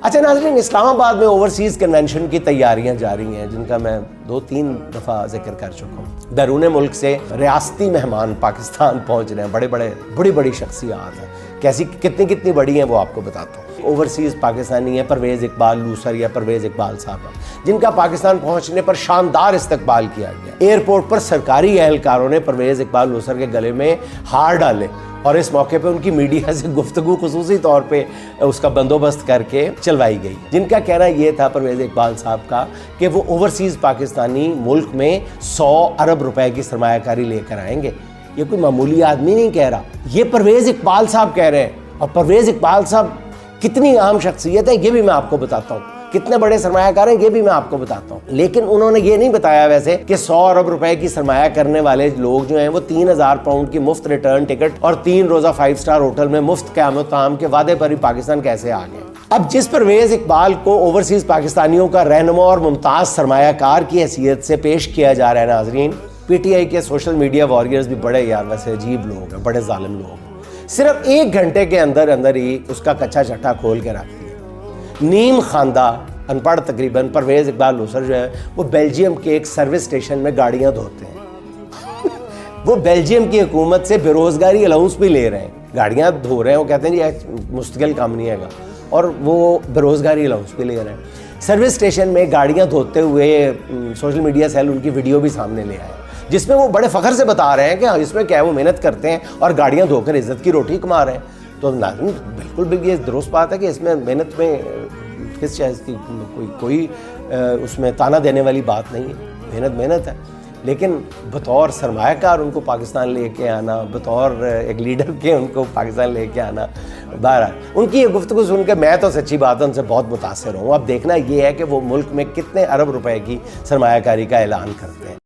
अच्छा नाज़रीन, इस्लामाबाद में ओवरसीज़ कन्वेंशन की तैयारियां जारी हैं, जिनका मैं 2-3 दफ़ा जिक्र कर चुका हूँ। बैरून मुल्क से रियासती मेहमान पाकिस्तान पहुँच रहे हैं, बड़ी बड़ी शख्सियात हैं। कैसी कितनी बड़ी हैं वो आपको बताता हूँ। ओवरसीज़ पाकिस्तानी है परवेज़ इकबाल लूसर या परवेज़ इकबाल साहब, जिनका पाकिस्तान पहुँचने पर शानदार इस्तकबाल किया गया। एयरपोर्ट पर सरकारी एहलकारों ने परवेज़ इकबाल लूसर के गले में हार डाले और इस मौके पे उनकी मीडिया से गुफ्तगू खुसूसी तौर पे उसका बंदोबस्त करके चलवाई गई, जिनका कहना ये था परवेज़ इकबाल साहब का कि वो ओवरसीज़ पाकिस्तानी मुल्क में 100 अरब रुपए की सरमायाकारी लेकर आएंगे। ये कोई मामूली आदमी नहीं कह रहा, ये परवेज़ इकबाल साहब कह रहे हैं। और परवेज़ इकबाल साहब कितनी अहम शख्सियत है ये भी मैं आपको बताता हूँ, कितने बड़े सरमायाकार हैं ये भी मैं आपको बताता हूँ। लेकिन उन्होंने ये नहीं बताया वैसे कि 100 अरब रुपए की सरमाया करने वाले लोग जो हैं वो 3000 पाउंड की मुफ्त रिटर्न टिकट और 3 रोज़ा 5 स्टार होटल में मुफ्त क़याम ताम के वादे पर ही पाकिस्तान कैसे आ गए। अब जिस परवेज़ इकबाल को ओवरसीज़ पाकिस्तानियों का रहनुमा और मुमताज़ सरमायाकार की हैसियत से पेश किया जा रहा है नाजरीन, PTI के सोशल मीडिया वॉरियर्स भी बड़े यार वैसे अजीब लोग हैं, बड़े जालिम लोग हैं। सिर्फ 1 घंटे के अंदर ही उसका कच्चा चट्टा खोल के रख दिया। नीम खानदा अनपढ़ तकरीबन परवेज़ इकबाल लूसर जो है वो बेल्जियम के एक सर्विस स्टेशन में गाड़ियां धोते हैं। वो बेल्जियम की हुकूमत से बेरोजगारी अलाउंस भी ले रहे हैं, गाड़ियां धो रहे हैं। वो कहते हैं ये मुश्किल काम नहीं है, और वो बेरोजगारी अलाउंस भी ले रहे हैं। सर्विस स्टेशन में गाड़ियां धोते हुए सोशल मीडिया सेल उनकी वीडियो भी सामने ले आए, जिसमें वो बड़े फ़ख्र से बता रहे हैं कि हाँ इसमें क्या है, वो मेहनत करते हैं और गाड़ियाँ धोकर इज़्ज़त की रोटी कमा रहे हैं। तो नाज़रीन बिल्कुल भी ये दुरुस्त बात है कि इसमें मेहनत में किस चीज़ की कोई उसमें ताना देने वाली बात नहीं है। मेहनत है, लेकिन बतौर सरमायाकार उनको पाकिस्तान लेके आना, बतौर एक लीडर के उनको पाकिस्तान लेके आना, बहरहाल उनकी ये गुफ्तगू सुनकर मैं तो सच्ची बात है उनसे बहुत मुतासर हूँ। अब देखना ये है कि वो मुल्क में कितने अरब रुपए की सरमायाकारी का ऐलान करते हैं।